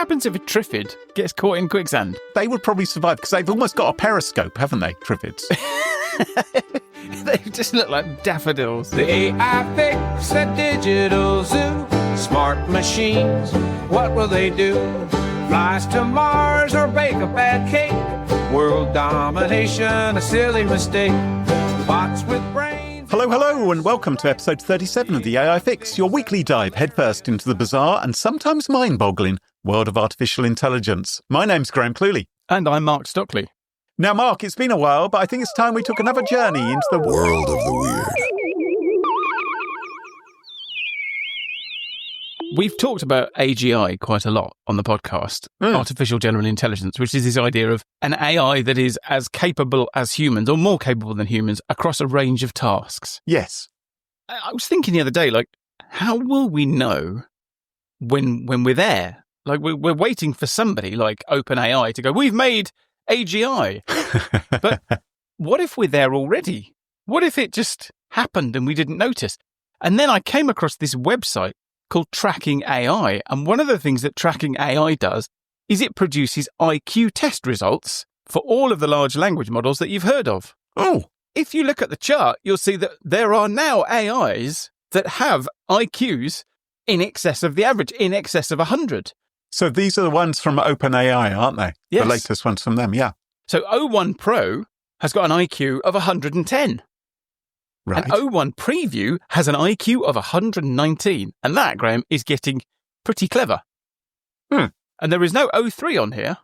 happens if a Triffid gets caught in quicksand? They would probably survive because they've almost got a periscope, haven't they, Triffids? They just look like daffodils. The AI fix a digital zoo. Smart machines, what will they do? Flies to Mars or bake a bad cake? World domination, a silly mistake. Bots with brains. Hello, and welcome to episode 37 of the AI Fix, your weekly dive headfirst into the bizarre and sometimes mind-boggling world of artificial intelligence. My name's Cluley. And I'm Mark Stockley. Now, Mark, it's been a while, but I think it's time we took another journey into the world of the weird. We've talked about AGI quite a lot on the podcast, Artificial General Intelligence, which is this idea of an AI that is as capable as humans, or more capable than humans, across a range of tasks. Yes. I was thinking the other day, how will we know when we're there? We're waiting for somebody like OpenAI to go, we've made AGI. But what if we're there already? What if it just happened and we didn't notice? And then I came across this website called Tracking AI. And one of the things that Tracking AI does is it produces IQ test results for all of the large language models that you've heard of. Oh. If you look at the chart, you'll see that there are now AIs that have IQs in excess of the average, in excess of 100. So these are the ones from OpenAI, aren't they? Yes. The latest ones from them, yeah. So O1 Pro has got an IQ of 110. Right. And O1 Preview has an IQ of 119. And that, Graham, is getting pretty clever. And there is no O3 on here.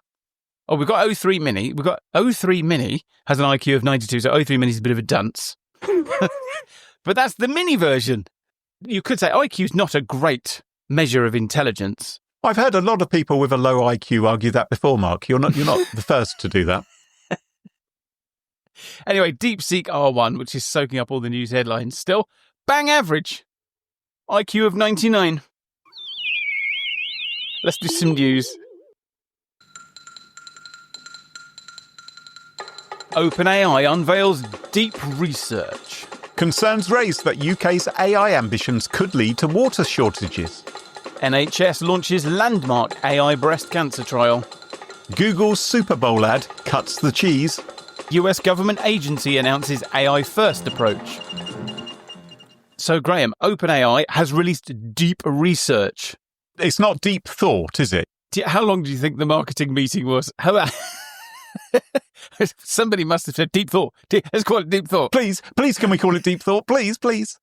Oh, we've got O3 Mini. We've got O3 Mini has an IQ of 92. So O3 Mini is a bit of a dunce. But that's the mini version. You could say IQ is not a great measure of intelligence. I've heard a lot of people with a low IQ argue that before, Mark. You're not the first to do that. Anyway, DeepSeek R1, which is soaking up all the news headlines still, bang average. IQ of 99. Let's do some news. OpenAI unveils deep research. Concerns raised that UK's AI ambitions could lead to water shortages. NHS launches landmark AI breast cancer trial. Google's Super Bowl ad cuts the cheese. US government agency announces AI first approach. So, Graham, OpenAI has released deep research. It's not deep thought, is it? How long do you think the marketing meeting was? Somebody must have said deep thought. Let's call it deep thought. Please, can we call it deep thought? Please.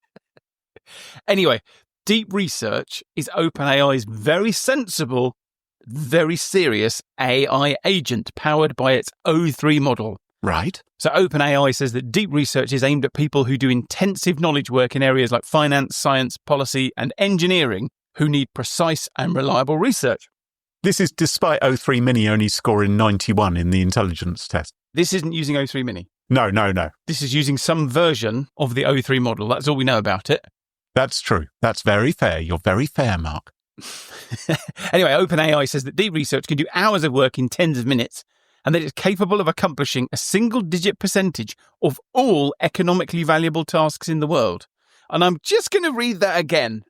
Anyway, deep research is OpenAI's very sensible, very serious AI agent powered by its O3 model. Right. So OpenAI says that deep research is aimed at people who do intensive knowledge work in areas like finance, science, policy, and engineering who need precise and reliable research. This is despite O3 Mini only scoring 91 in the intelligence test. This isn't using O3 Mini. No. This is using some version of the O3 model. That's all we know about it. That's true. That's very fair. You're very fair, Mark. Anyway, OpenAI says that deep research can do hours of work in tens of minutes and that it's capable of accomplishing a single-digit percentage of all economically valuable tasks in the world. And I'm just going to read that again.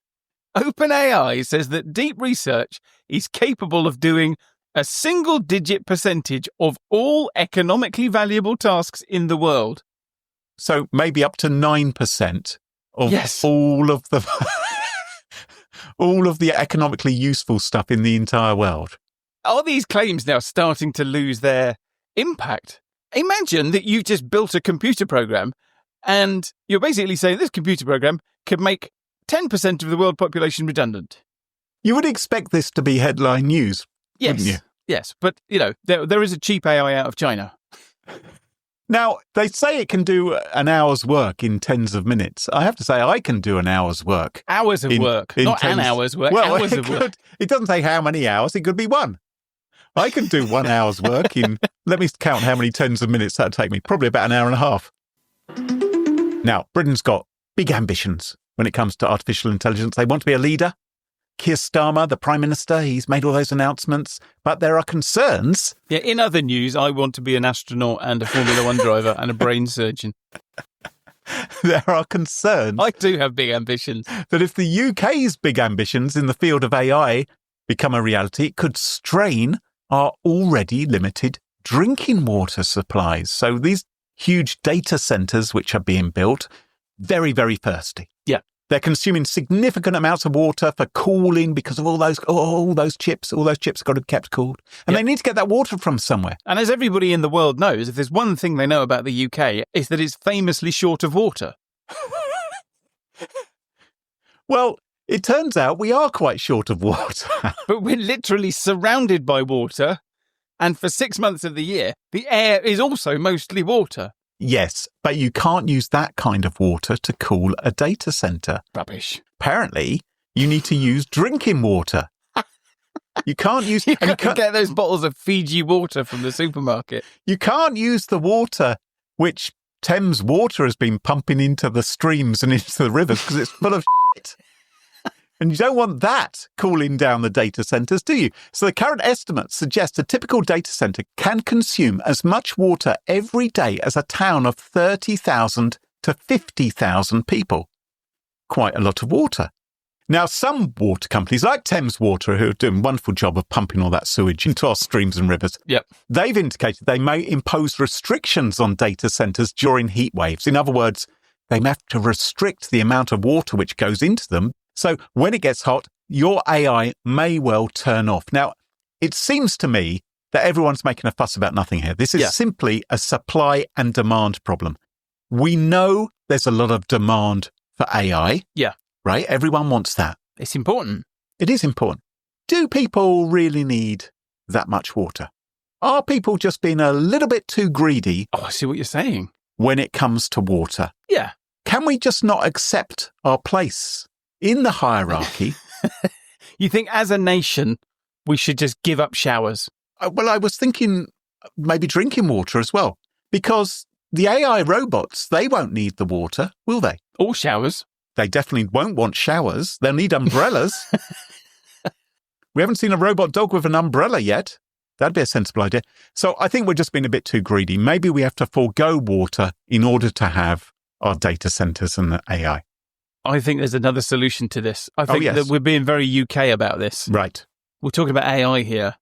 OpenAI says that deep research is capable of doing a single-digit percentage of all economically valuable tasks in the world. So maybe up to 9% of yes. all of the economically useful stuff in the entire world. Are these claims now starting to lose their impact? Imagine that you just built a computer program and you're basically saying this computer program could make 10% of the world population redundant. You would expect this to be headline news, wouldn't you? Yes, but, there is a cheap AI out of China. Now, they say it can do an hour's work in tens of minutes. I have to say, I can do an hour's work. Hours of work, not an hour's work, hours of work. It doesn't say how many hours, it could be one. I can do 1 hour's work in, let me count how many tens of minutes that'd take me, probably about an hour and a half. Now, Britain's got big ambitions when it comes to artificial intelligence. They want to be a leader. Keir Starmer, the Prime Minister, he's made all those announcements, but there are concerns. Yeah, in other news, I want to be an astronaut and a Formula One driver and a brain surgeon. There are concerns. I do have big ambitions. That if the UK's big ambitions in the field of AI become a reality, it could strain our already limited drinking water supplies. So these huge data centers which are being built, very, very thirsty. Yeah. They're consuming significant amounts of water for cooling because of all those chips. All those chips have got to be kept cooled. And they need to get that water from somewhere. And as everybody in the world knows, if there's one thing they know about the UK, it's that it's famously short of water. Well, it turns out we are quite short of water. But we're literally surrounded by water. And for 6 months of the year, the air is also mostly water. Yes, but you can't use that kind of water to cool a data center. Rubbish. Apparently, you need to use drinking water. You can't use... You can't get those bottles of Fiji water from the supermarket. You can't use the water which Thames Water has been pumping into the streams and into the rivers because it's full of shit. And you don't want that cooling down the data centers, do you? So the current estimates suggest a typical data center can consume as much water every day as a town of 30,000 to 50,000 people. Quite a lot of water. Now, some water companies like Thames Water, who are doing a wonderful job of pumping all that sewage into our streams and rivers, they've indicated they may impose restrictions on data centers during heat waves. In other words, they may have to restrict the amount of water which goes into them. So when it gets hot, your AI may well turn off. Now, it seems to me that everyone's making a fuss about nothing here. This is simply a supply and demand problem. We know there's a lot of demand for AI. Yeah. Right? Everyone wants that. It's important. It is important. Do people really need that much water? Are people just being a little bit too greedy? Oh, I see what you're saying. When it comes to water? Yeah. Can we just not accept our place in the hierarchy? You think as a nation, we should just give up showers? Well, I was thinking maybe drinking water as well, because the AI robots, they won't need the water, will they? Or showers. They definitely won't want showers. They'll need umbrellas. We haven't seen a robot dog with an umbrella yet. That'd be a sensible idea. So I think we're just being a bit too greedy. Maybe we have to forego water in order to have our data centers and the AI. I think there's another solution to this. I think that we're being very UK about this. Right. We're talking about AI here.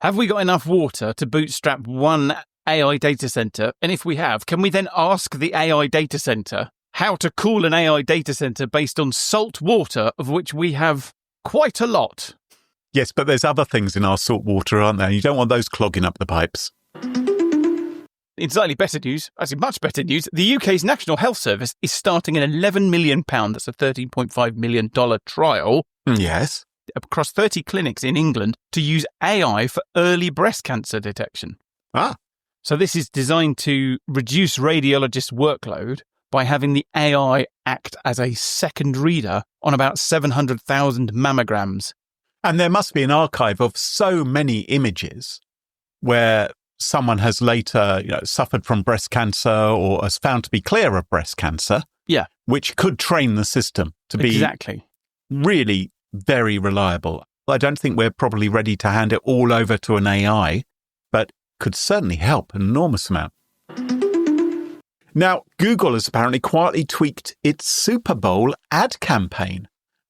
Have we got enough water to bootstrap one AI data center? And if we have, can we then ask the AI data center how to cool an AI data center based on salt water, of which we have quite a lot? Yes, but there's other things in our salt water, aren't there? You don't want those clogging up the pipes. In slightly better news, actually much better news, the UK's National Health Service is starting an £11 million, that's a $13.5 million trial. Yes. Across 30 clinics in England to use AI for early breast cancer detection. Ah. So this is designed to reduce radiologists' workload by having the AI act as a second reader on about 700,000 mammograms. And there must be an archive of so many images where someone has later, suffered from breast cancer or has found to be clear of breast cancer. Yeah. Which could train the system to be really very reliable. I don't think we're probably ready to hand it all over to an AI, but could certainly help an enormous amount. Now, Google has apparently quietly tweaked its Super Bowl ad campaign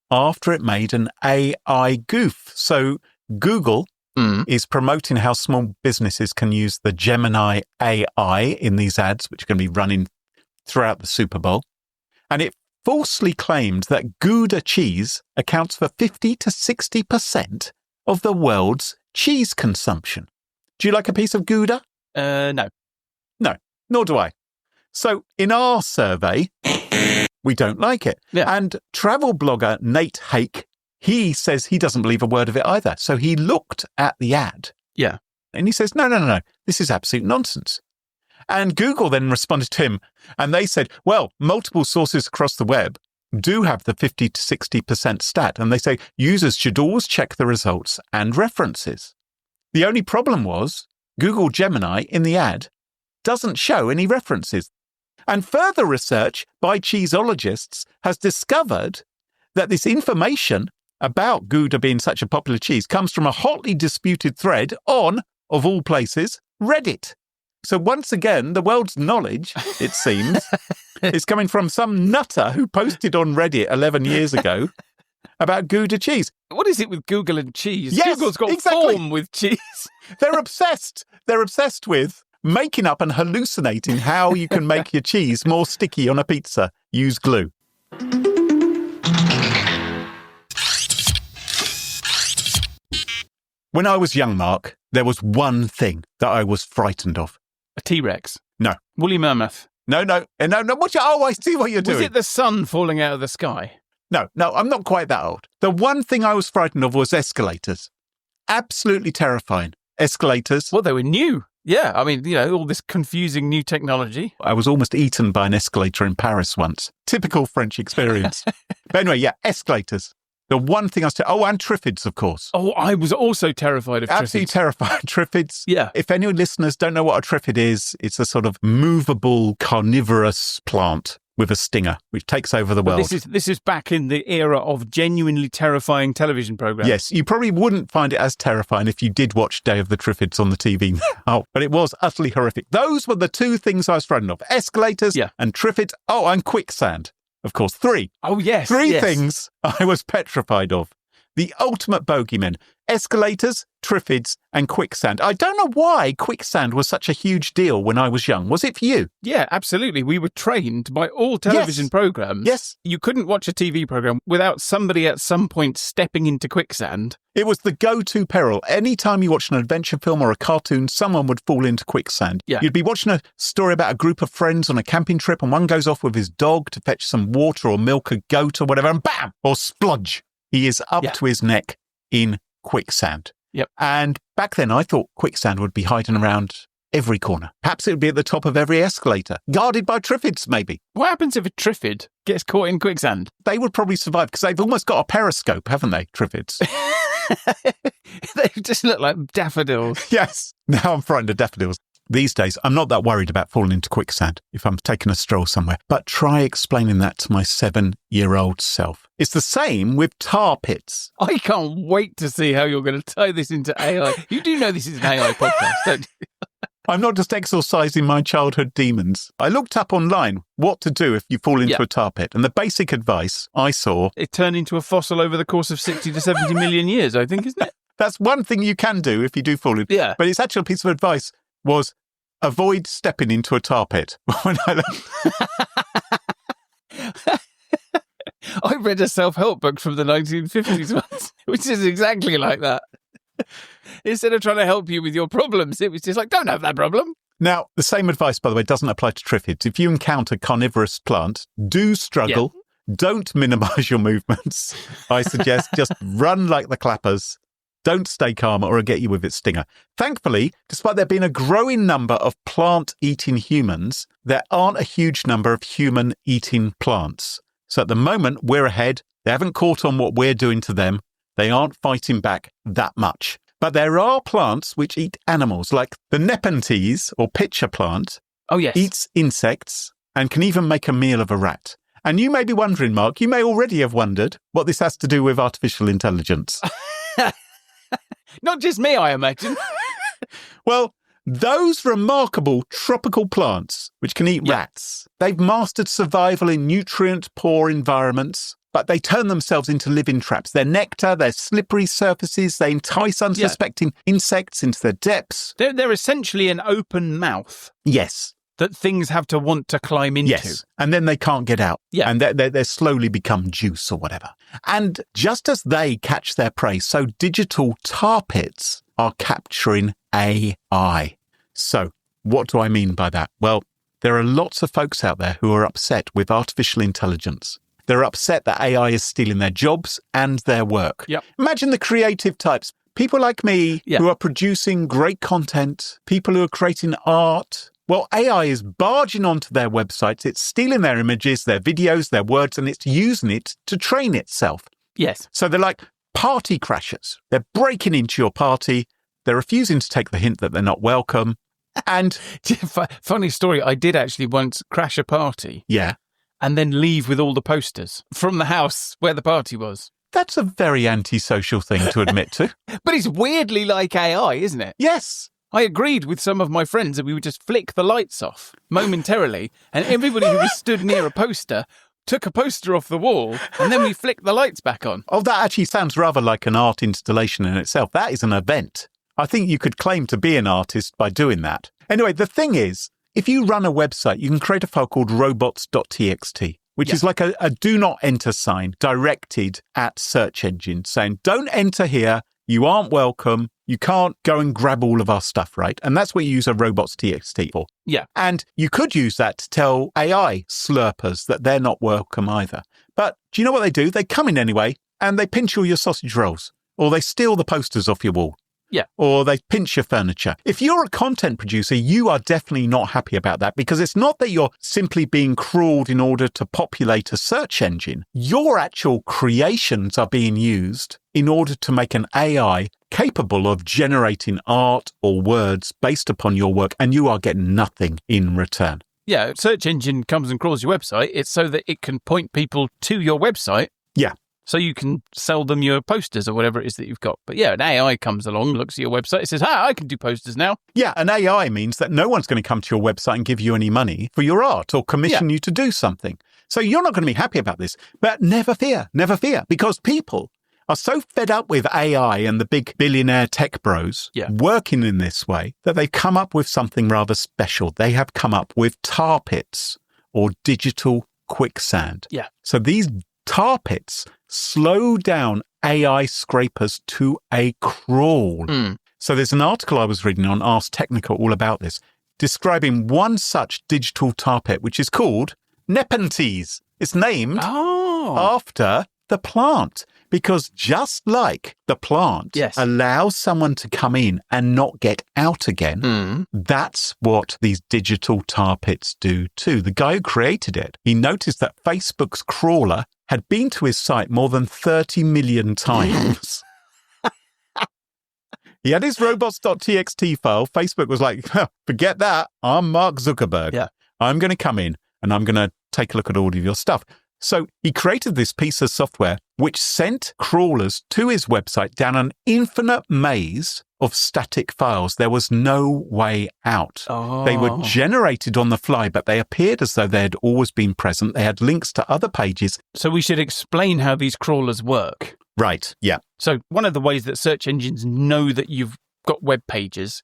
after it made an AI goof. So Google is promoting how small businesses can use the Gemini AI in these ads, which are going to be running throughout the Super Bowl. And it falsely claimed that Gouda cheese accounts for 50 to 60% of the world's cheese consumption. Do you like a piece of Gouda? No. No, nor do I. So in our survey, we don't like it. Yeah. And travel blogger Nate Hake, he says he doesn't believe a word of it either. So he looked at the ad. Yeah. And he says, no, this is absolute nonsense. And Google then responded to him and they said, well, multiple sources across the web do have the 50 to 60% stat. And they say users should always check the results and references. The only problem was Google Gemini in the ad doesn't show any references. And further research by cheeseologists has discovered that this information about Gouda being such a popular cheese comes from a hotly disputed thread on, of all places, Reddit. So once again, the world's knowledge, it seems, is coming from some nutter who posted on Reddit 11 years ago about Gouda cheese. What is it with Google and cheese? Yes, Google's got exactly. form with cheese. They're obsessed. They're obsessed with making up and hallucinating how you can make your cheese more sticky on a pizza. Use glue. When I was young, Mark, there was one thing that I was frightened of. A T-Rex? No. Woolly mammoth? No. Oh, I see what you're doing. Was it the sun falling out of the sky? No, I'm not quite that old. The one thing I was frightened of was escalators. Absolutely terrifying. Escalators. Well, they were new. Yeah, I mean, all this confusing new technology. I was almost eaten by an escalator in Paris once. Typical French experience. But anyway, yeah, escalators. The one thing I was... and Triffids, of course. Oh, I was also terrified of Absolutely Triffids. terrified. Triffids. Yeah. If any listeners don't know what a Triffid is, it's a sort of movable carnivorous plant with a stinger, which takes over the world. This is back in the era of genuinely terrifying television programs. Yes, you probably wouldn't find it as terrifying if you did watch Day of the Triffids on the TV now, but it was utterly horrific. Those were the two things I was frightened of. Escalators and Triffids. Oh, and quicksand. Of course, 3. Oh, yes. 3 things I was petrified of. The ultimate bogeymen. Escalators, Triffids, and quicksand. I don't know why quicksand was such a huge deal when I was young. Was it for you? Yeah, absolutely. We were trained by all television programs. Yes. You couldn't watch a TV program without somebody at some point stepping into quicksand. It was the go-to peril. Anytime you watch an adventure film or a cartoon, someone would fall into quicksand. Yeah. You'd be watching a story about a group of friends on a camping trip and one goes off with his dog to fetch some water or milk a goat or whatever, and bam! Or spludge. He is up to his neck in quicksand. Yep. And back then I thought quicksand would be hiding around every corner. Perhaps it would be at the top of every escalator, guarded by Triffids maybe. What happens if a Triffid gets caught in quicksand? They would probably survive because they've almost got a periscope, haven't they, Triffids? They just look like daffodils. Yes. Now I'm frightened of daffodils. These days, I'm not that worried about falling into quicksand if I'm taking a stroll somewhere, but try explaining that to my 7-year-old self. It's the same with tar pits. I can't wait to see how you're going to tie this into AI. You do know this is an AI podcast, don't you? I'm not just exorcising my childhood demons. I looked up online what to do if you fall into a tar pit, and the basic advice I saw... It turned into a fossil over the course of 60 to 70 million years, I think, isn't it? That's one thing you can do if you do fall in. Yeah. But its actual piece of advice was avoid stepping into a tar pit. I read a self-help book from the 1950s once, which is exactly like that. Instead of trying to help you with your problems, it was just like, don't have that problem. Now, the same advice, by the way, doesn't apply to Triffids. If you encounter carnivorous plant, do struggle. Yeah. Don't minimise your movements. I suggest just run like the clappers. Don't stay calm or it'll get you with its stinger. Thankfully, despite there being a growing number of plant-eating humans, there aren't a huge number of human-eating plants. So at the moment, we're ahead. They haven't caught on what we're doing to them. They aren't fighting back that much. But there are plants which eat animals, like the Nepenthes, or pitcher plant, eats insects and can even make a meal of a rat. And you may be wondering, Mark, you may already have wondered what this has to do with artificial intelligence. Not just me, I imagine. Well, those remarkable tropical plants, which can eat rats, they've mastered survival in nutrient-poor environments, but they turn themselves into living traps. Their nectar, their slippery surfaces, they entice unsuspecting insects into their depths. They're essentially an open mouth. Yes. That things have to want to climb into. Yes, and then they can't get out. Yeah. And they slowly become juice or whatever. And just as they catch their prey, so digital tar pits are capturing AI. So what do I mean by that? Well, there are lots of folks out there who are upset with artificial intelligence. They're upset that AI is stealing their jobs and their work. Yep. Imagine the creative types. People like me who are producing great content, people who are creating art. Well, AI is barging onto their websites. It's stealing their images, their videos, their words, and it's using it to train itself. Yes. So they're like party crashers. They're breaking into your party. They're refusing to take the hint that they're not welcome. And funny story, I did actually once crash a party. Yeah. And then leave with all the posters from the house where the party was. That's a very antisocial thing to admit to. But it's weirdly like AI, isn't it? Yes. I agreed with some of my friends that we would just flick the lights off momentarily, and everybody who was stood near a poster took a poster off the wall and then we flicked the lights back on. Oh, that actually sounds rather like an art installation in itself. That is an event. I think you could claim to be an artist by doing that. Anyway, the thing is, if you run a website, you can create a file called robots.txt, which is like a do not enter sign directed at search engines saying, don't enter here. You aren't welcome. You can't go and grab all of our stuff, right? And that's what you use a robots.txt for. Yeah. And you could use that to tell AI slurpers that they're not welcome either. But do you know what they do? They come in anyway and they pinch all your sausage rolls, or they steal the posters off your wall. Yeah. Or they pinch your furniture. If you're a content producer, you are definitely not happy about that, because it's not that you're simply being crawled in order to populate a search engine. Your actual creations are being used in order to make an AI capable of generating art or words based upon your work, and you are getting nothing in return. Yeah, a search engine comes and crawls your website. It's so that it can point people to your website. Yeah. So you can sell them your posters or whatever it is that you've got. But yeah, an AI comes along, looks at your website, it says, I can do posters now. Yeah, an AI means that no one's going to come to your website and give you any money for your art or commission you to do something. So you're not going to be happy about this. But never fear, because people are so fed up with AI and the big billionaire tech bros working in this way that they've come up with something rather special. They have come up with tar pits, or digital quicksand. Yeah. So these tar pits slow down AI scrapers to a crawl. So there's an article I was reading on Ars Technica all about this, describing one such digital tar pit, which is called Nepenthes. It's named after the plant, because just like the plant allows someone to come in and not get out again, that's what these digital tar pits do too. The guy who created it, he noticed that Facebook's crawler had been to his site more than 30 million times. He had his robots.txt file. Facebook was like, forget that. I'm Mark Zuckerberg. Yeah. I'm going to come in and I'm going to take a look at all of your stuff. So he created this piece of software which sent crawlers to his website down an infinite maze of static files. There was no way out. They were generated on the fly, but they appeared as though they had always been present. They had links to other pages. So we should explain how these crawlers work. Right, yeah. So one of the ways that search engines know that you've got web pages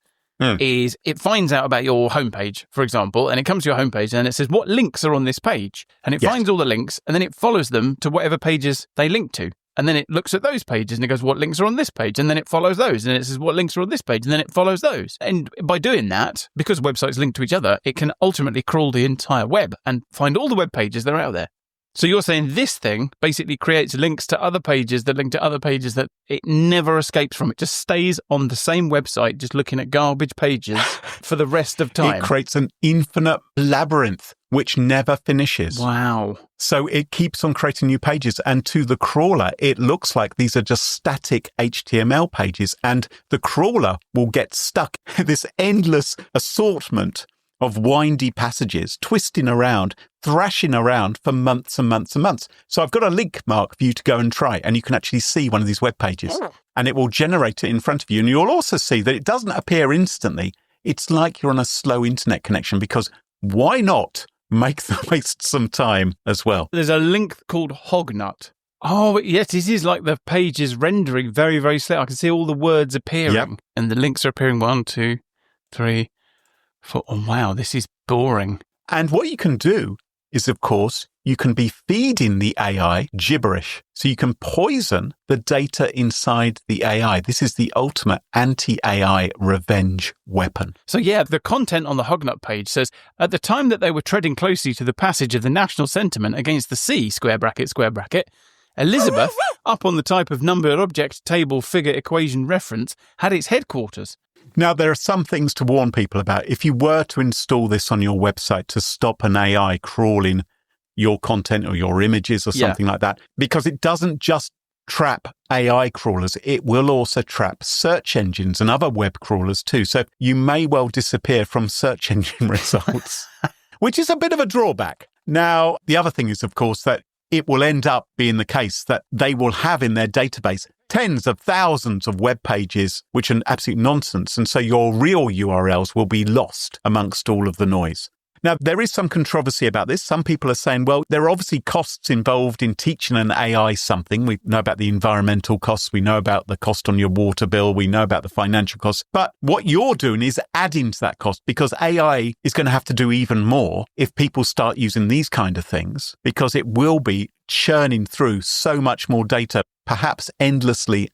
is it finds out about your homepage, for example, and it comes to your homepage and it says, what links are on this page? And it finds all the links and then it follows them to whatever pages they link to. And then it looks at those pages and it goes, what links are on this page? And then it follows those. And it says, what links are on this page? And then it follows those. And by doing that, because websites link to each other, it can ultimately crawl the entire web and find all the web pages that are out there. So you're saying this thing basically creates links to other pages that link to other pages that it never escapes from. It just stays on the same website, just looking at garbage pages for the rest of time. It creates an infinite labyrinth which never finishes. Wow. So it keeps on creating new pages. And to the crawler, it looks like these are just static HTML pages. And the crawler will get stuck in this endless assortment of windy passages, twisting around, thrashing around for months and months and months. So I've got a link, Mark, for you to go and try, and you can actually see one of these web pages, and it will generate it in front of you. And you'll also see that it doesn't appear instantly. It's like you're on a slow internet connection, because why not waste some time as well? There's a link called Hognut. Oh, yes, this is like the page is rendering very, very slow. I can see all the words appearing, and the links are appearing 1, 2, 3, 4. Oh, wow, this is boring. And what you can do is, of course, you can be feeding the AI gibberish. So you can poison the data inside the AI. This is the ultimate anti-AI revenge weapon. So yeah, the content on the Hognut page says, at the time that they were treading closely to the passage of the national sentiment against the sea, square bracket, Elizabeth, up on the type of number, object, table, figure, equation, reference, had its headquarters. Now, there are some things to warn people about. If you were to install this on your website to stop an AI crawling your content or your images or something like that, because it doesn't just trap AI crawlers, it will also trap search engines and other web crawlers too. So you may well disappear from search engine results, which is a bit of a drawback. Now, the other thing is, of course, that it will end up being the case that they will have in their database tens of thousands of web pages, which are absolute nonsense. And so your real URLs will be lost amongst all of the noise. Now, there is some controversy about this. Some people are saying, well, there are obviously costs involved in teaching an AI something. We know about the environmental costs. We know about the cost on your water bill. We know about the financial costs. But what you're doing is adding to that cost, because AI is going to have to do even more if people start using these kind of things, because it will be churning through so much more data, perhaps endlessly,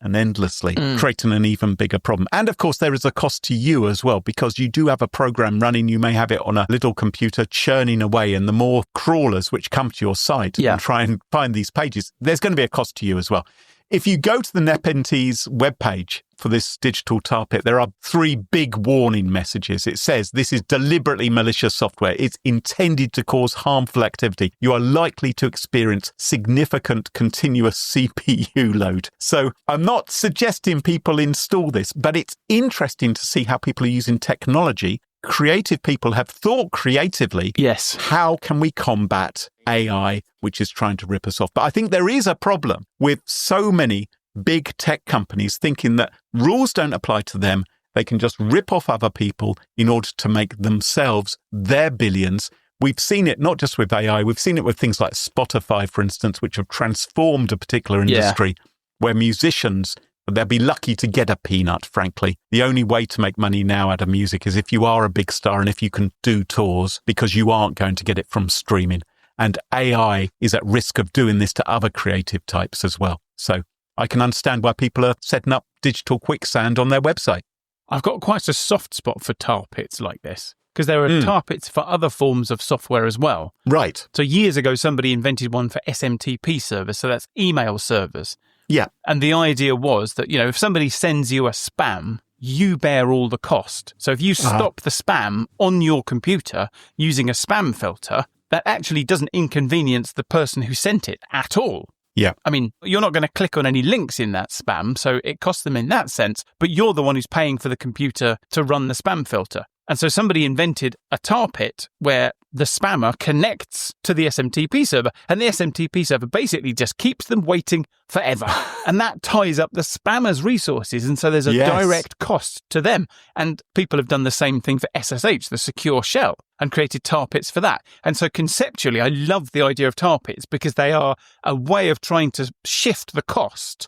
creating an even bigger problem. And of course, there is a cost to you as well, because you do have a program running. You may have it on a little computer churning away, and the more crawlers which come to your site and try and find these pages, there's going to be a cost to you as well. If you go to the NetEnti's webpage for this digital tar pit, there are 3 big warning messages. It says this is deliberately malicious software. It's intended to cause harmful activity. You are likely to experience significant continuous CPU load. So I'm not suggesting people install this, but it's interesting to see how people are using technology. Creative people have thought creatively. Yes. How can we combat AI, which is trying to rip us off? But I think there is a problem with so many big tech companies thinking that rules don't apply to them. They can just rip off other people in order to make themselves their billions. We've seen it not just with AI. We've seen it with things like Spotify, for instance, which have transformed a particular industry where musicians, they'll be lucky to get a peanut, frankly. The only way to make money now out of music is if you are a big star and if you can do tours, because you aren't going to get it from streaming. And AI is at risk of doing this to other creative types as well. So I can understand why people are setting up digital quicksand on their website. I've got quite a soft spot for tar pits like this, because there are tar pits for other forms of software as well. Right. So years ago, somebody invented one for SMTP servers. So that's email servers. Yeah. And the idea was that, you know, if somebody sends you a spam, you bear all the cost. So if you stop the spam on your computer using a spam filter, that actually doesn't inconvenience the person who sent it at all. Yeah. I mean, you're not going to click on any links in that spam, so it costs them in that sense, but you're the one who's paying for the computer to run the spam filter. And so somebody invented a tar pit where the spammer connects to the SMTP server, and the SMTP server basically just keeps them waiting forever. And that ties up the spammer's resources, and so there's a direct cost to them. And people have done the same thing for SSH, the secure shell, and created tar pits for that. And so conceptually, I love the idea of tar pits because they are a way of trying to shift the cost.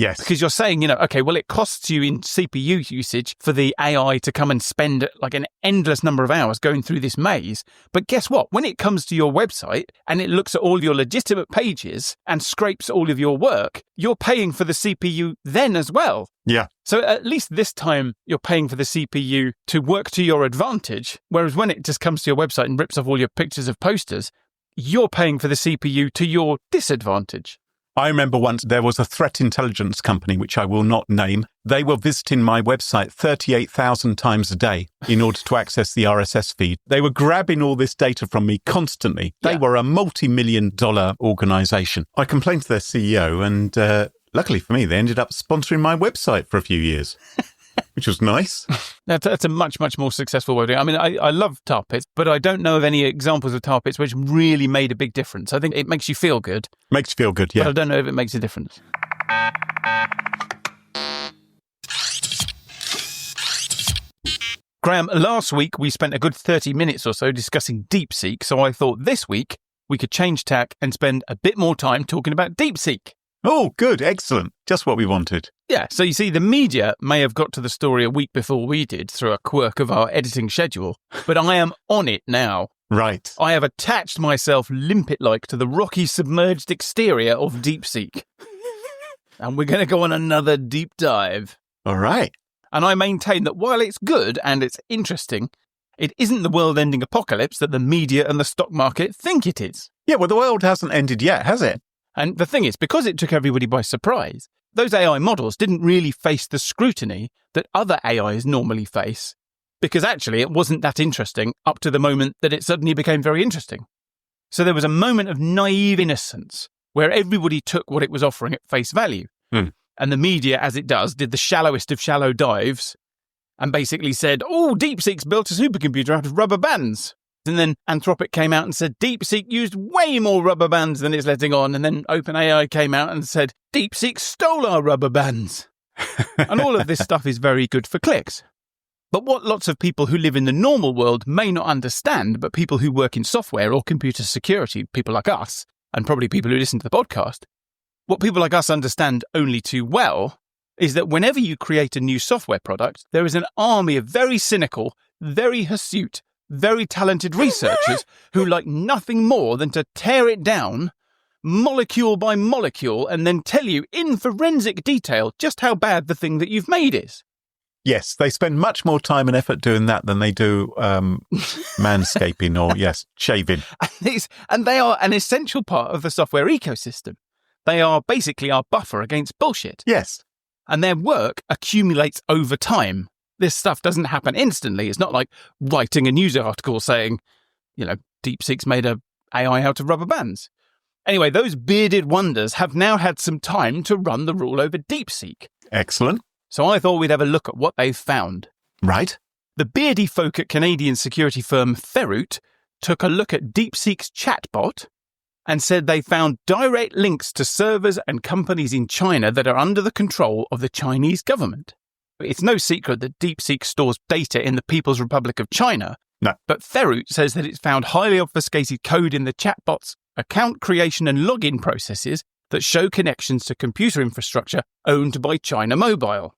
Yes. Because you're saying, you know, okay, well, it costs you in CPU usage for the AI to come and spend like an endless number of hours going through this maze. But guess what? When it comes to your website and it looks at all your legitimate pages and scrapes all of your work, you're paying for the CPU then as well. Yeah. So at least this time you're paying for the CPU to work to your advantage. Whereas when it just comes to your website and rips off all your pictures of posters, you're paying for the CPU to your disadvantage. I remember once there was a threat intelligence company, which I will not name. They were visiting my website 38,000 times a day in order to access the RSS feed. They were grabbing all this data from me constantly. They were a multi-million-dollar organization. I complained to their CEO and luckily for me, they ended up sponsoring my website for a few years. Which was nice. That's a much, much more successful way of doing it. I mean, I love tar pits, but I don't know of any examples of tar pits which really made a big difference. I think it makes you feel good. Makes you feel good, yeah. But I don't know if it makes a difference. Graham, last week we spent a good 30 minutes or so discussing DeepSeek, so I thought this week we could change tack and spend a bit more time talking about DeepSeek. Oh, good. Excellent. Just what we wanted. Yeah, so you see, the media may have got to the story a week before we did through a quirk of our editing schedule, but I am on it now. Right. I have attached myself limpet-like to the rocky submerged exterior of DeepSeek. And we're going to go on another deep dive. All right. And I maintain that while it's good and it's interesting, it isn't the world-ending apocalypse that the media and the stock market think it is. Yeah, well, the world hasn't ended yet, has it? And the thing is, because it took everybody by surprise, those AI models didn't really face the scrutiny that other AIs normally face, because actually it wasn't that interesting up to the moment that it suddenly became very interesting. So there was a moment of naive innocence where everybody took what it was offering at face value. And the media, as it does, did the shallowest of shallow dives and basically said, oh, DeepSeek's built a supercomputer out of rubber bands. And then Anthropic came out and said DeepSeek used way more rubber bands than it's letting on. And then OpenAI came out and said DeepSeek stole our rubber bands. And all of this stuff is very good for clicks. But what lots of people who live in the normal world may not understand, but people who work in software or computer security, people like us, and probably people who listen to the podcast, what people like us understand only too well is that whenever you create a new software product, there is an army of very cynical, very hirsute, very talented researchers who like nothing more than to tear it down molecule by molecule and then tell you in forensic detail just how bad the thing that you've made is. Yes, they spend much more time and effort doing that than they do manscaping or, yes, shaving. And they are an essential part of the software ecosystem. They are basically our buffer against bullshit. Yes. And their work accumulates over time. This stuff doesn't happen instantly. It's not like writing a news article saying, DeepSeek's made a AI out of rubber bands. Anyway, those bearded wonders have now had some time to run the rule over DeepSeek. Excellent. So I thought we'd have a look at what they've found. Right. The beardy folk at Canadian security firm Ferroot took a look at DeepSeek's chatbot and said they found direct links to servers and companies in China that are under the control of the Chinese government. It's no secret that DeepSeek stores data in the People's Republic of China. No. But Ferroot says that it's found highly obfuscated code in the chatbot's account creation and login processes that show connections to computer infrastructure owned by China Mobile.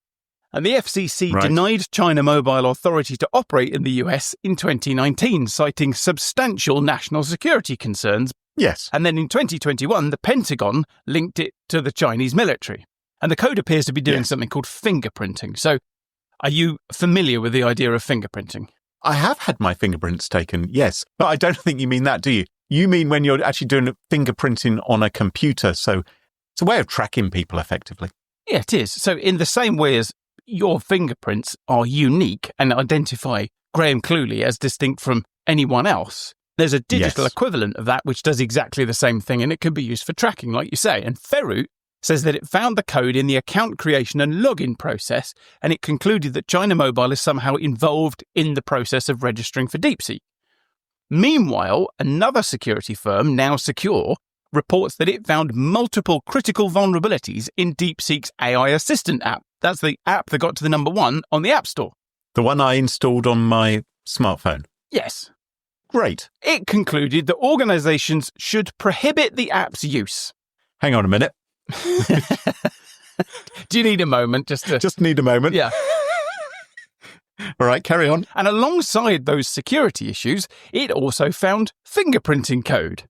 And the FCC denied China Mobile authority to operate in the US in 2019, citing substantial national security concerns. Yes. And then in 2021, the Pentagon linked it to the Chinese military. And the code appears to be doing something called fingerprinting. So are you familiar with the idea of fingerprinting? I have had my fingerprints taken, yes. But I don't think you mean that, do you? You mean when you're actually doing fingerprinting on a computer. So it's a way of tracking people effectively. Yeah, it is. So in the same way as your fingerprints are unique and identify Graham Cluley as distinct from anyone else, there's a digital equivalent of that which does exactly the same thing, and it can be used for tracking, like you say. And Ferroot says that it found the code in the account creation and login process, and it concluded that China Mobile is somehow involved in the process of registering for DeepSeek. Meanwhile, another security firm, Now Secure, reports that it found multiple critical vulnerabilities in DeepSeek's AI Assistant app. That's the app that got to the number 1 on the App Store. The one I installed on my smartphone. Yes. Great. It concluded that organizations should prohibit the app's use. Hang on a minute. Do you need a moment Just need a moment. Yeah. All right, carry on. And alongside those security issues, it also found fingerprinting code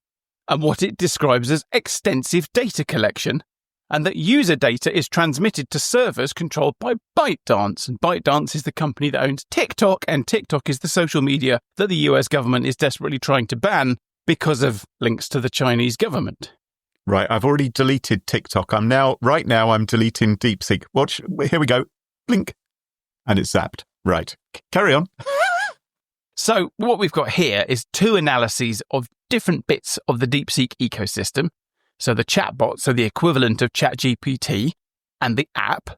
and what it describes as extensive data collection, and that user data is transmitted to servers controlled by ByteDance. And ByteDance is the company that owns TikTok, and TikTok is the social media that the US government is desperately trying to ban because of links to the Chinese government. Right, I've already deleted TikTok. Right now I'm deleting DeepSeek. Watch, here we go. Blink. And it's zapped. Right, carry on. So what we've got here is 2 analyses of different bits of the DeepSeek ecosystem. So the chatbot, so the equivalent of ChatGPT, and the app.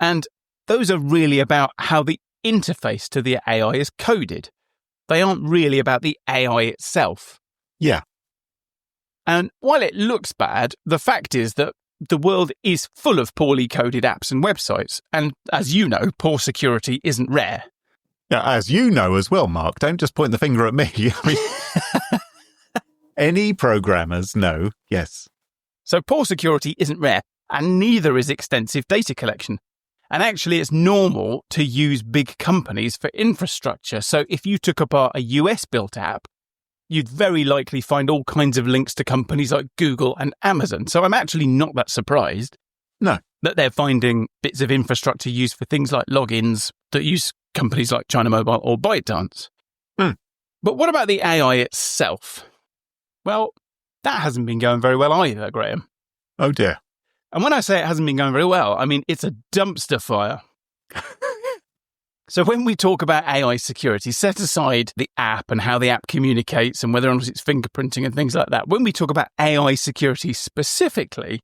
And those are really about how the interface to the AI is coded. They aren't really about the AI itself. Yeah. And while it looks bad, the fact is that the world is full of poorly coded apps and websites. And as you know, poor security isn't rare. Yeah, as you know as well, Mark. Don't just point the finger at me. I mean, any programmers know, yes. So poor security isn't rare, and neither is extensive data collection. And actually, it's normal to use big companies for infrastructure. So if you took apart a US-built app, you'd very likely find all kinds of links to companies like Google and Amazon. So I'm actually not that surprised. No. That they're finding bits of infrastructure used for things like logins that use companies like China Mobile or ByteDance. But what about the AI itself? Well, that hasn't been going very well either, Graham. Oh dear. And when I say it hasn't been going very well, I mean it's a dumpster fire. So when we talk about AI security, set aside the app and how the app communicates and whether or not it's fingerprinting and things like that. When we talk about AI security specifically,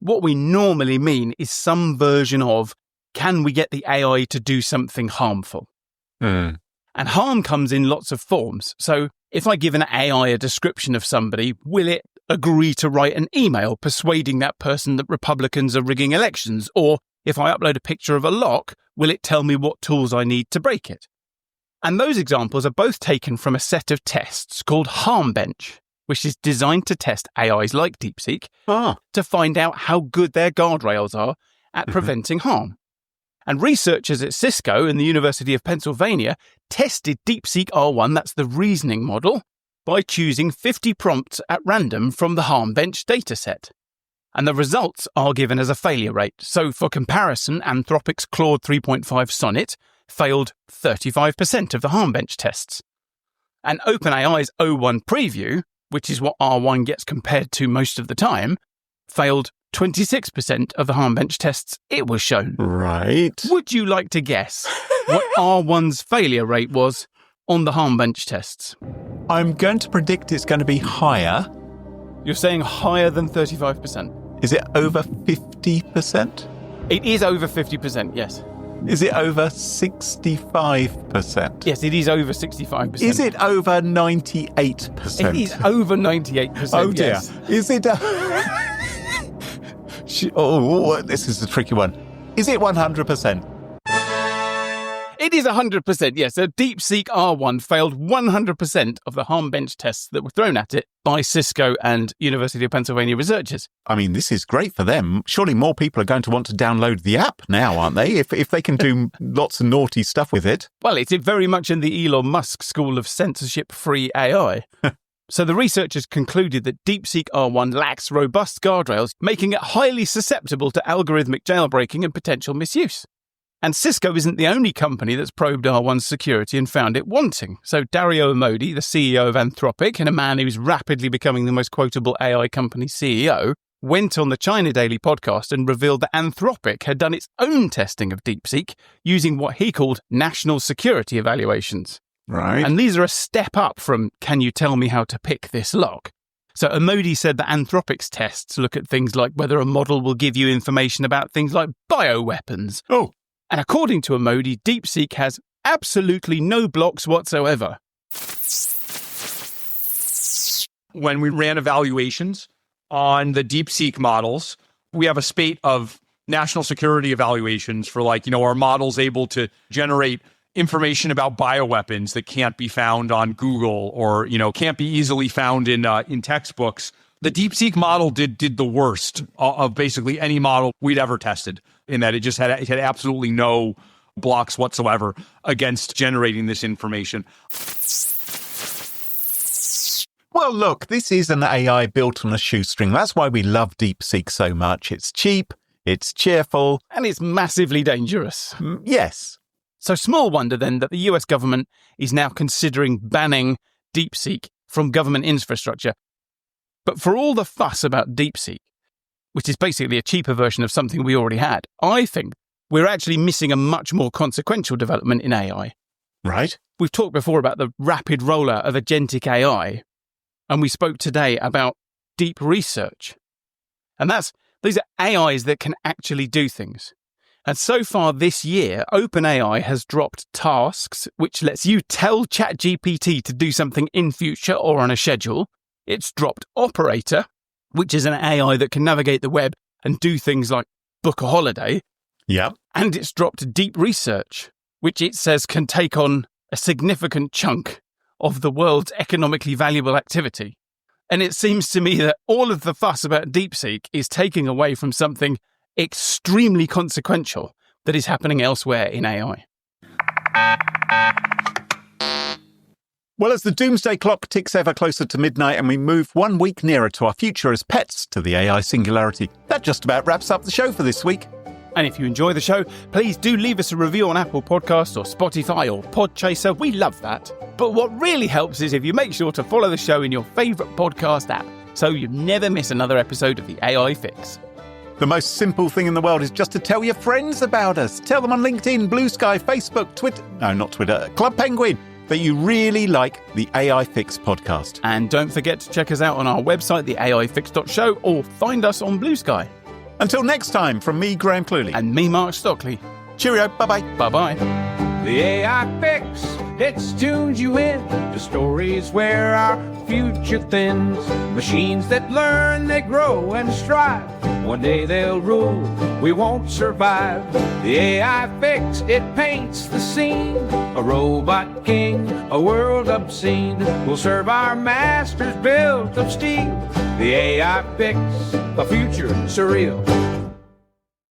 what we normally mean is some version of, can we get the AI to do something harmful? And harm comes in lots of forms. So if I give an AI a description of somebody, will it agree to write an email persuading that person that Republicans are rigging elections? Or if I upload a picture of a lock, will it tell me what tools I need to break it? And those examples are both taken from a set of tests called HarmBench, which is designed to test AIs like DeepSeek to find out how good their guardrails are at preventing harm. And researchers at Cisco and the University of Pennsylvania tested DeepSeek R1, that's the reasoning model, by choosing 50 prompts at random from the HarmBench dataset. And the results are given as a failure rate. So for comparison, Anthropic's Claude 3.5 Sonnet failed 35% of the HarmBench tests. And OpenAI's O1 Preview, which is what R1 gets compared to most of the time, failed 26% of the HarmBench tests it was shown. Right. Would you like to guess what R1's failure rate was on the HarmBench tests? I'm going to predict it's going to be higher. You're saying higher than 35%? Is it over 50%? It is over 50%, yes. Is it over 65%? Yes, it is over 65%. Is it over 98%? It is over 98%, Oh dear. yes. Is it this is a tricky one. Is it 100%? It is 100%, yes. So DeepSeek R1 failed 100% of the HarmBench tests that were thrown at it by Cisco and University of Pennsylvania researchers. I mean, this is great for them. Surely more people are going to want to download the app now, aren't they? If they can do lots of naughty stuff with it. Well, it's very much in the Elon Musk school of censorship-free AI. So the researchers concluded that DeepSeek R1 lacks robust guardrails, making it highly susceptible to algorithmic jailbreaking and potential misuse. And Cisco isn't the only company that's probed R1's security and found it wanting. So Dario Amodi, the CEO of Anthropic and a man who's rapidly becoming the most quotable AI company CEO, went on the China Daily podcast and revealed that Anthropic had done its own testing of DeepSeek using what he called national security evaluations. Right. And these are a step up from, can you tell me how to pick this lock? So Amodi said that Anthropic's tests look at things like whether a model will give you information about things like bioweapons. Oh. And according to Amodi, DeepSeek has absolutely no blocks whatsoever. When we ran evaluations on the DeepSeek models, we have a spate of national security evaluations for our models able to generate information about bioweapons that can't be found on Google or, can't be easily found in textbooks. The DeepSeek model did the worst of basically any model we'd ever tested, in that it had absolutely no blocks whatsoever against generating this information. Well, look, this is an AI built on a shoestring. That's why we love DeepSeek so much. It's cheap, it's cheerful. And it's massively dangerous. Yes. So small wonder then that the US government is now considering banning DeepSeek from government infrastructure. But for all the fuss about DeepSeek, which is basically a cheaper version of something we already had, I think we're actually missing a much more consequential development in AI. Right. We've talked before about the rapid rollout of agentic AI, and we spoke today about deep research. And these are AIs that can actually do things. And so far this year, OpenAI has dropped tasks, which lets you tell ChatGPT to do something in future or on a schedule. It's dropped Operator, which is an AI that can navigate the web and do things like book a holiday. Yeah. And it's dropped Deep Research, which it says can take on a significant chunk of the world's economically valuable activity. And it seems to me that all of the fuss about DeepSeek is taking away from something extremely consequential that is happening elsewhere in AI. Well, as the doomsday clock ticks ever closer to midnight and we move 1 week nearer to our future as pets to the AI singularity, that just about wraps up the show for this week. And if you enjoy the show, please do leave us a review on Apple Podcasts or Spotify or Podchaser. We love that. But what really helps is if you make sure to follow the show in your favourite podcast app so you never miss another episode of the AI Fix. The most simple thing in the world is just to tell your friends about us. Tell them on LinkedIn, Blue Sky, Facebook, Club Penguin, that you really like the AI Fix podcast. And don't forget to check us out on our website, theaifix.show, or find us on Blue Sky. Until next time, from me, Graham Cluley. And me, Mark Stockley. Cheerio, bye-bye. Bye-bye. The AI Fix, it's tunes you in to stories where our future thins. Machines that learn, they grow and strive. One day they'll rule, we won't survive. The AI fix, it paints the scene. A robot king, a world obscene, will serve our masters built of steel. The AI fix, a future surreal.